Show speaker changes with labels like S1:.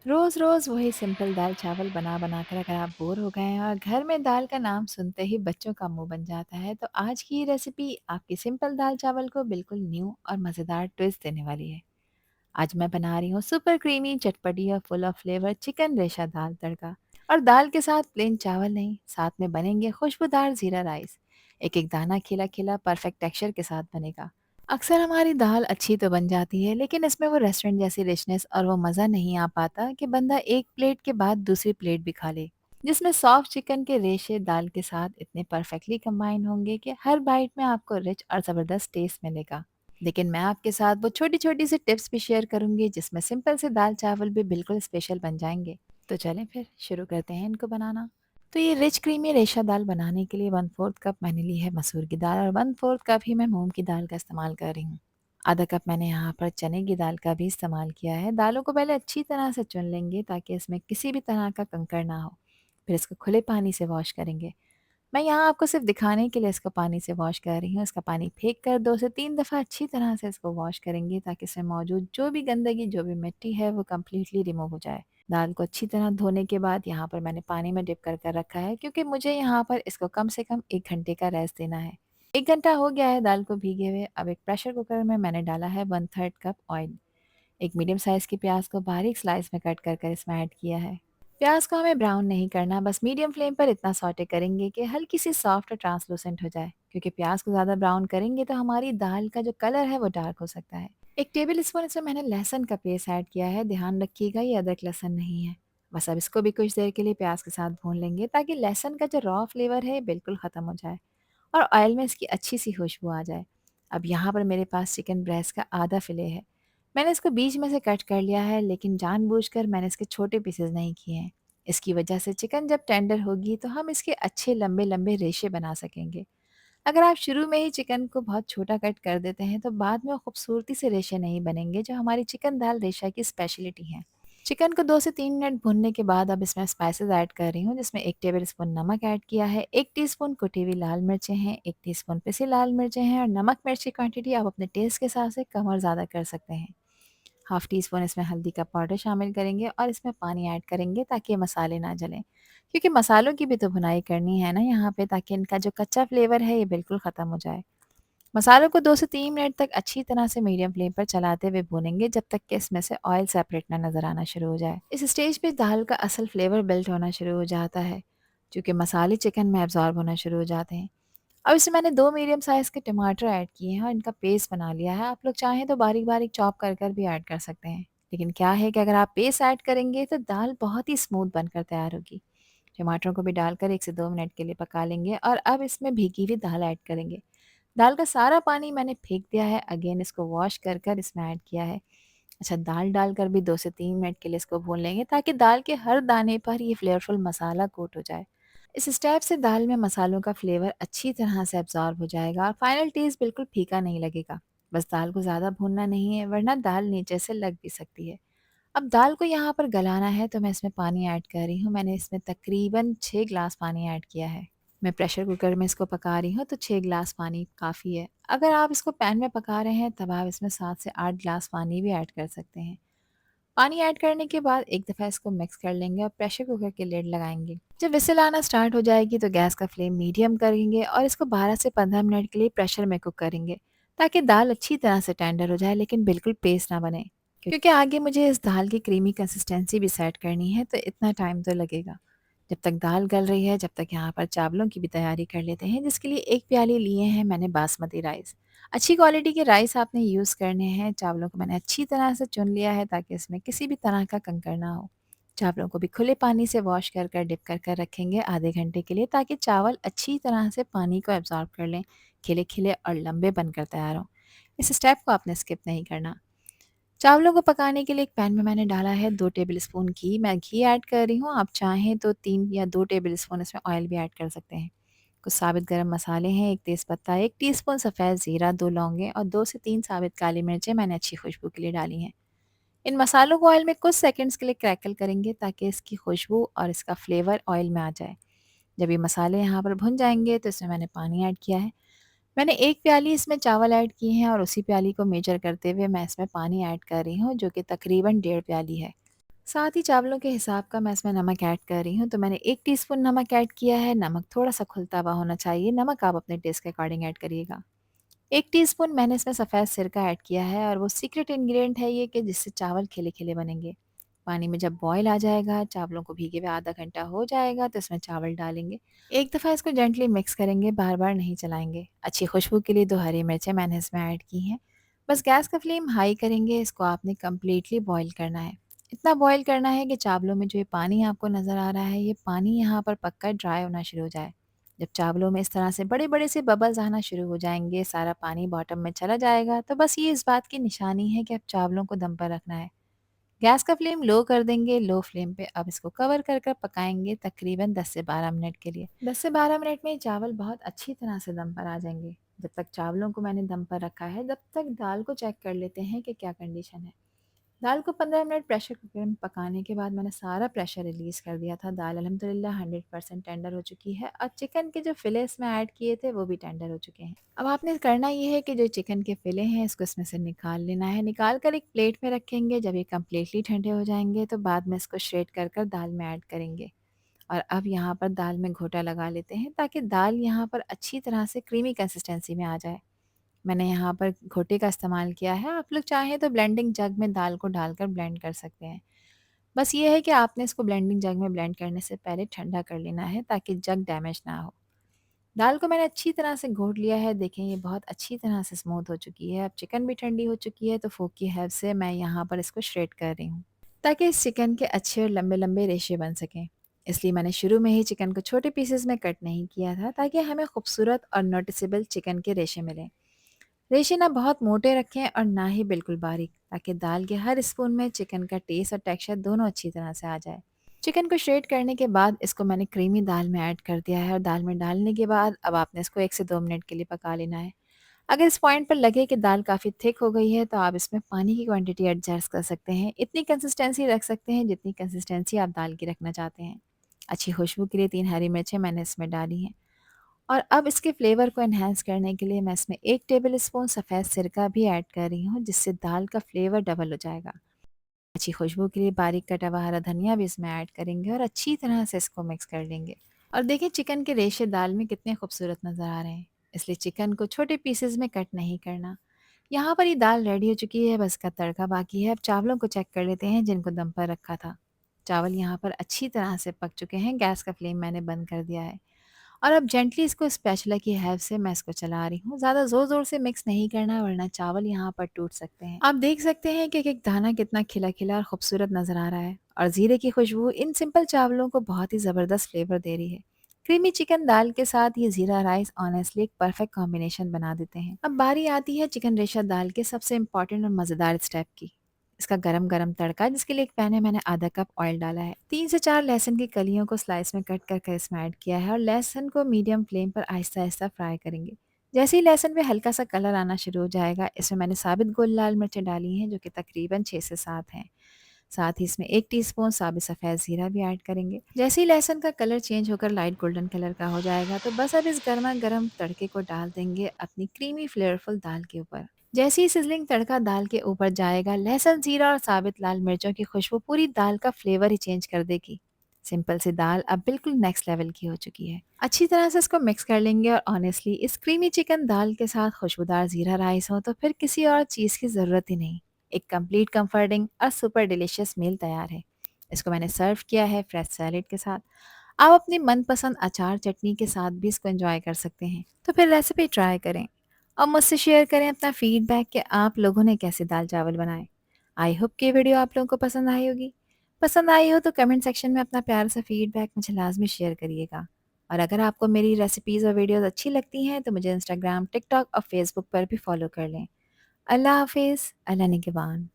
S1: रोज रोज वही सिंपल दाल चावल बना बना कर अगर आप बोर हो गए हैं और घर में दाल का नाम सुनते ही बच्चों का मुंह बन जाता है, तो आज की ये रेसिपी आपकी सिंपल दाल चावल को बिल्कुल न्यू और मज़ेदार ट्विस्ट देने वाली है। आज मैं बना रही हूँ सुपर क्रीमी चटपटी और फुल ऑफ फ्लेवर चिकन रेशा दाल तड़का। और दाल के साथ प्लेन चावल नहीं, साथ में बनेंगे खुशबूदार जीरा राइस। एक एक दाना खिला खिला परफेक्ट टेक्सचर के साथ बनेगा। अक्सर हमारी दाल अच्छी तो बन जाती है, लेकिन इसमें वो रेस्टोरेंट जैसी रिचनेस और वो मज़ा नहीं आ पाता कि बंदा एक प्लेट के बाद दूसरी प्लेट भी खा ले, जिसमें सॉफ्ट चिकन के रेशे दाल के साथ इतने परफेक्टली कंबाइन होंगे कि हर बाइट में आपको रिच और ज़बरदस्त टेस्ट मिलेगा। लेकिन मैं आपके साथ वो छोटी-छोटी सी टिप्स भी शेयर करूँगी जिसमें सिंपल से दाल-चावल भी बिल्कुल स्पेशल बन जाएँगे। तो चलें फिर शुरू करते हैं इनको बनाना। तो ये रिच क्रीमी रेशा दाल बनाने के लिए 1/4 कप मैंने ली है मसूर की दाल और 1/4 कप ही मैं मूँग की दाल का इस्तेमाल कर रही हूँ। आधा कप मैंने यहाँ पर चने की दाल का भी इस्तेमाल किया है। दालों को पहले अच्छी तरह से चुन लेंगे ताकि इसमें किसी भी तरह का कंकड़ ना हो। फिर इसको खुले पानी से वॉश करेंगे। मैं यहाँ आपको सिर्फ दिखाने के लिए इसको पानी से वॉश कर रही हूँ। इसका पानी फेंक कर 2 से 3 दफ़ा अच्छी तरह से इसको वॉश करेंगे ताकि इसमें मौजूद जो भी गंदगी, जो भी मिट्टी है वो कंप्लीटली रिमूव हो जाए। दाल को अच्छी तरह धोने के बाद यहाँ पर मैंने पानी में डिप कर कर रखा है, क्योंकि मुझे यहाँ पर इसको कम से कम 1 घंटे का रेस्ट देना है। 1 घंटा हो गया है दाल को भीगे हुए। अब एक प्रेशर कुकर में मैंने डाला है 1/3 कप ऑयल। एक मीडियम साइज़ की प्याज को बारीक स्लाइस में कट कर कर इसमें ऐड किया है। प्याज को हमें ब्राउन नहीं करना, बस मीडियम फ्लेम पर इतना सॉटे करेंगे कि हल्की सी सॉफ्ट और ट्रांसलूसेंट हो जाए, क्योंकि प्याज को ज़्यादा ब्राउन करेंगे तो हमारी दाल का जो कलर है वो डार्क हो सकता है। 1 टेबल स्पून इसमें मैंने लहसुन का पेस्ट ऐड किया है। ध्यान रखिएगा ये अदरक लहसुन नहीं है। बस अब इसको भी कुछ देर के लिए प्याज के साथ भून लेंगे ताकि लहसुन का जो रॉ फ्लेवर है बिल्कुल ख़त्म हो जाए और ऑयल में इसकी अच्छी सी खुशबू आ जाए। अब यहाँ पर मेरे पास चिकन ब्रेस्ट का आधा फ़िले है। मैंने इसको बीच में से कट कर लिया है, लेकिन जानबूझकर मैंने इसके छोटे पीसेज़ नहीं किए हैं। इसकी वजह से चिकन जब टेंडर होगी तो हम इसके अच्छे लंबे-लंबे रेशे बना सकेंगे। अगर आप शुरू में ही चिकन को बहुत छोटा कट कर देते हैं तो बाद में खूबसूरती से रेशे नहीं बनेंगे, जो हमारी चिकन दाल रेशा की स्पेशलिटी है। चिकन को 2 से 3 मिनट भूनने के बाद अब इसमें स्पाइसेस ऐड कर रही हूँ, जिसमें 1 टेबलस्पून नमक ऐड किया है, 1 टीस्पून कुटी हुई लाल मिर्चें हैं, 1 टीस्पून पिसी लाल मिर्चें हैं और नमक मिर्च की क्वांटिटी आप अपने टेस्ट के हिसाब से कम और ज़्यादा कर सकते हैं। हाफ़ टी स्पून इसमें हल्दी का पाउडर शामिल करेंगे और इसमें पानी ऐड करेंगे ताकि ये मसाले ना जलें। क्योंकि मसालों की भी तो भुनाई करनी है ना यहाँ पे, ताकि इनका जो कच्चा फ्लेवर है ये बिल्कुल ख़त्म हो जाए। मसालों को 2 से 3 मिनट तक अच्छी तरह से मीडियम फ्लेम पर चलाते हुए भूनेंगे जब तक कि इसमें से ऑयल सेपरेट ना नज़र आना शुरू हो जाए। इस स्टेज पे दाल का असल फ्लेवर बिल्ड होना शुरू हो जाता है, क्योंकि मसाले चिकन में एब्ज़ॉर्ब होना शुरू हो जाते हैं। अब इसमें मैंने 2 मीडियम साइज़ के टमाटर ऐड किए हैं और इनका पेस्ट बना लिया है। आप लोग चाहें तो बारीक-बारीक चॉप कर कर भी ऐड कर सकते हैं। लेकिन क्या है कि अगर आप पेस्ट ऐड करेंगे तो दाल बहुत ही स्मूथ बनकर तैयार होगी। टमाटरों को भी डालकर 1 से 2 मिनट के लिए पका लेंगे और अब इसमें भीगी हुई दाल ऐड करेंगे। दाल का सारा पानी मैंने फेंक दिया है, अगेन इसको वॉश कर कर इसमें ऐड किया है। अच्छा, दाल डालकर भी 2 से 3 मिनट के लिए इसको भून लेंगे ताकि दाल के हर दाने पर ये फ्लेवरफुल मसाला कोट हो जाए। इस स्टेप से दाल में मसालों का फ्लेवर अच्छी तरह से एब्ज़ॉर्ब हो जाएगा और फाइनल टेस्ट बिल्कुल फीका नहीं लगेगा। बस दाल को ज़्यादा भूनना नहीं है, वरना दाल नीचे से लग भी सकती है। अब दाल को यहाँ पर गलाना है तो मैं इसमें पानी ऐड कर रही हूँ। मैंने इसमें तकरीबन 6 ग्लास पानी ऐड किया है। मैं प्रेशर कुकर में इसको पका रही हूँ तो 6 ग्लास पानी काफ़ी है। अगर आप इसको पैन में पका रहे हैं तब आप इसमें 7 से 8 ग्लास पानी भी ऐड कर सकते हैं। पानी ऐड करने के बाद एक दफ़ा इसको मिक्स कर लेंगे और प्रेशर कुकर की लिड लगाएंगे। जब विसिल आना स्टार्ट हो जाएगी तो गैस का फ्लेम मीडियम करेंगे और इसको 12 से 15 मिनट के लिए प्रेशर में कुक करेंगे, ताकि दाल अच्छी तरह से टेंडर हो जाए लेकिन बिल्कुल पेस्ट ना बने। क्योंकि आगे मुझे इस दाल की क्रीमी कंसिस्टेंसी भी सेट करनी है तो इतना टाइम तो लगेगा। जब तक दाल गल रही है, जब तक यहाँ पर चावलों की भी तैयारी कर लेते हैं, जिसके लिए 1 प्याली लिए हैं मैंने बासमती राइस। अच्छी क्वालिटी के राइस आपने यूज़ करने हैं। चावलों को मैंने अच्छी तरह से चुन लिया है ताकि इसमें किसी भी तरह का कंकड़ ना हो। चावलों को भी खुले पानी से वॉश कर कर डिप कर कर रखेंगे आधे घंटे के लिए, ताकि चावल अच्छी तरह से पानी को एब्ज़ॉर्ब कर लें, खिले-खिले और लंबे बनकर तैयार हों। इस स्टेप को आपने स्किप नहीं करना। चावलों को पकाने के लिए एक पैन में मैंने डाला है 2 टेबलस्पून घी। मैं घी ऐड कर रही हूँ, आप चाहें तो 3 या 2 टेबलस्पून इसमें ऑयल भी ऐड कर सकते हैं। कुछ साबित गरम मसाले हैं, 1 तेज़पत्ता, 1 टीस्पून सफ़ेद ज़ीरा, 2 लौंगे और 2 से 3 साबित काली मिर्चें मैंने अच्छी खुशबू के लिए डाली हैं। इन मसालों को ऑयल में कुछ सेकंड्स के लिए क्रैकल करेंगे ताकि इसकी खुशबू और इसका फ्लेवर ऑयल में आ जाए। जब ये मसाले यहाँ पर भुन जाएँगे तो इसमें मैंने पानी ऐड किया है। मैंने 1 प्याली इसमें चावल ऐड किए हैं और उसी प्याली को मेजर करते हुए मैं इसमें पानी ऐड कर रही हूँ, जो कि तकरीबन 1.5 प्याली है। साथ ही चावलों के हिसाब का मैं इसमें नमक ऐड कर रही हूँ, तो मैंने 1 टीस्पून नमक ऐड किया है। नमक थोड़ा-सा खुलता हुआ होना चाहिए, नमक आप अपने टेस्ट के अकॉर्डिंग ऐड करिएगा। 1 टीस्पून मैंने इसमें सफ़ेद सिरका ऐड किया है और वो सीक्रेट इंग्रीडिएंट है ये कि जिससे चावल खिले-खिले बनेंगे। पानी में जब बॉयल आ जाएगा, चावलों को भीगे हुए आधा घंटा हो जाएगा तो इसमें चावल डालेंगे। एक दफ़ा इसको जेंटली मिक्स करेंगे, बार-बार नहीं चलाएँगे। अच्छी खुशबू के लिए 2 हरी मिर्चें मैंने इसमें ऐड की हैं। बस गैस का फ्लेम हाई करेंगे, इसको आपने कंप्लीटली बॉयल करना है। इतना बॉयल करना है कि चावलों में जो ये पानी आपको नज़र आ रहा है, ये पानी यहाँ पर पककर ड्राई होना शुरू हो जाए। जब चावलों में इस तरह से बड़े-बड़े से बबल्स आना शुरू हो जाएँगे, सारा पानी बॉटम में चला जाएगा, तो बस ये इस बात की निशानी है कि अब चावलों को दम पर रखना है। गैस का फ्लेम लो कर देंगे, लो फ्लेम पे अब इसको कवर कर कर पकाएँगे तकरीबन 10 से 12 मिनट के लिए। 10 से 12 मिनट में ये चावल बहुत अच्छी तरह से दम पर आ जाएँगे। जब तक चावलों को मैंने दम पर रखा है, तब तक दाल को चेक कर लेते हैं कि क्या कंडीशन है। दाल को 15 मिनट प्रेशर कुकर में पकाने के बाद मैंने सारा प्रेशर रिलीज़ कर दिया था। दाल अल्हम्दुलिल्लाह 100% टेंडर हो चुकी है और चिकन के जो फ़िले इसमें ऐड किए थे वो भी टेंडर हो चुके हैं। अब आपने करना ये है कि जो चिकन के फ़िले हैं इसको इसमें से निकाल लेना है। निकाल कर एक प्लेट में रखेंगे, जब ये कंप्लीटली ठंडे हो जाएँगे तो बाद में इसको श्रेड कर कर दाल में ऐड करेंगे। और अब यहाँ पर दाल में घोटा लगा लेते हैं ताकि दाल यहाँ पर अच्छी तरह से क्रीमी कंसिस्टेंसी में आ जाए। मैंने यहाँ पर घोटे का इस्तेमाल किया है, आप लोग चाहें तो ब्लेंडिंग जग में दाल को डालकर ब्लेंड कर सकते हैं। बस ये है कि आपने इसको ब्लेंडिंग जग में ब्लेंड करने से पहले ठंडा कर लेना है ताकि जग डैमेज ना हो। दाल को मैंने अच्छी तरह से घोट लिया है, देखें ये बहुत अच्छी तरह से स्मूथ हो चुकी है। अब चिकन भी ठंडी हो चुकी है तो फोक की हेल्प से मैं यहाँ पर इसको श्रेड कर रही हूँ, ताकि इस चिकन के अच्छे और लंबे-लंबे रेशे बन सकें। इसलिए मैंने शुरू में ही चिकन को छोटे पीसेस में कट नहीं किया था ताकि हमें खूबसूरत और नोटिसेबल चिकन के रेशे मिलें। रेशे ना बहुत मोटे रखें और ना ही बिल्कुल बारीक, ताकि दाल के हर स्पून में चिकन का टेस्ट और टेक्सचर दोनों अच्छी तरह से आ जाए। चिकन को श्रेड करने के बाद इसको मैंने क्रीमी दाल में ऐड कर दिया है और दाल में डालने के बाद अब आपने इसको 1 से 2 मिनट के लिए पका लेना है। अगर इस पॉइंट पर लगे कि दाल काफ़ी थिक हो गई है तो आप इसमें पानी की क्वांटिटी एडजस्ट कर सकते हैं। इतनी कंसिस्टेंसी रख सकते हैं जितनी कंसिस्टेंसी आप दाल की रखना चाहते हैं। अच्छी खुशबू के लिए 3 हरी मिर्चें मैंने इसमें डाली हैं। और अब इसके फ्लेवर को एनहांस करने के लिए मैं इसमें 1 टेबल स्पून सफ़ेद सिरका भी ऐड कर रही हूँ, जिससे दाल का फ्लेवर डबल हो जाएगा। अच्छी खुशबू के लिए बारीक कटा हुआ हरा धनिया भी इसमें ऐड करेंगे और अच्छी तरह से इसको मिक्स कर लेंगे। और देखिए चिकन के रेशे दाल में कितने खूबसूरत नज़र आ रहे हैं। इसलिए चिकन को छोटे पीसेस में कट नहीं करना। यहाँ पर ये दाल रेडी हो चुकी है, बस इसका तड़का बाकी है। अब चावलों को चेक कर लेते हैं जिनको दम पर रखा था। चावल यहाँ पर अच्छी तरह से पक चुके हैं, गैस का फ्लेम मैंने बंद कर दिया है। और अब जेंटली इसको स्पैचुला की हेल्प से मैं इसको चला रही हूँ। ज़्यादा ज़ोर-ज़ोर से मिक्स नहीं करना है वरना चावल यहाँ पर टूट सकते हैं। आप देख सकते हैं कि एक-एक दाना कितना खिला-खिला और खूबसूरत नज़र आ रहा है और ज़ीरे की खुशबू इन सिंपल चावलों को बहुत ही ज़बरदस्त फ्लेवर दे रही है। क्रीमी चिकन दाल के साथ ये ज़ीरा राइस ऑनेस्टली एक परफेक्ट कॉम्बिनेशन बना देते हैं। अब बारी आती है चिकन रेशा दाल के सबसे इम्पोर्टेंट और मज़ेदार स्टेप की। इसका गरम-गरम तड़का, जिसके लिए एक पैन में मैंने आधा कप ऑयल डाला है। 3 से 4 लहसुन की कलियों को स्लाइस में कट कर इसमें ऐड किया है और लहसुन को मीडियम फ्लेम पर आहिस्ता-आहिस्ता फ्राई करेंगे। जैसे ही लहसुन में हल्का सा कलर आना शुरू हो जाएगा, इसमें मैंने साबित गोल लाल मिर्चें डाली हैं जो कि तकरीबन 6 से 7 हैं। साथ ही इसमें 1 टीस्पून साबित सफ़ेद ज़ीरा भी ऐड करेंगे। जैसे ही लहसुन का कलर चेंज होकर लाइट गोल्डन कलर का हो जाएगा, तो बस अब इस गरमा-गरम तड़के को डाल देंगे अपनी क्रीमी फ्लेवरफुल दाल के ऊपर। जैसे ही सिज़लिंग तड़का दाल के ऊपर जाएगा, लहसुन, जीरा और साबित लाल मिर्चों की खुशबू पूरी दाल का फ्लेवर ही चेंज कर देगी। सिंपल सी दाल अब बिल्कुल नेक्स्ट लेवल की हो चुकी है। अच्छी तरह से इसको मिक्स कर लेंगे और ऑनेस्टली इस क्रीमी चिकन दाल के साथ खुशबूदार ज़ीरा राइस हो तो फिर किसी और चीज़ की ज़रूरत ही नहीं। एक कंप्लीट कंफर्टिंग और सुपर डिलीशियस मील तैयार है। इसको मैंने सर्व किया है फ्रेश सैलेड के साथ। आप अपनी मनपसंद अचार चटनी के साथ भी इसको एंजॉय कर सकते हैं। तो फिर रेसिपी ट्राई करें और मुझसे शेयर करें अपना फीडबैक कि आप लोगों ने कैसे दाल चावल बनाए। आई होप कि ये वीडियो आप लोगों को पसंद आई होगी। पसंद आई हो तो कमेंट सेक्शन में अपना प्यारा सा फीडबैक मुझे लाजमी शेयर करिएगा। और अगर आपको मेरी रेसिपीज़ और वीडियोज़ अच्छी लगती हैं तो मुझे इंस्टाग्राम, टिकटॉक और फेसबुक पर भी फॉलो कर लें। अल्लाह हाफ़िज़, अल्लाह निगहबान।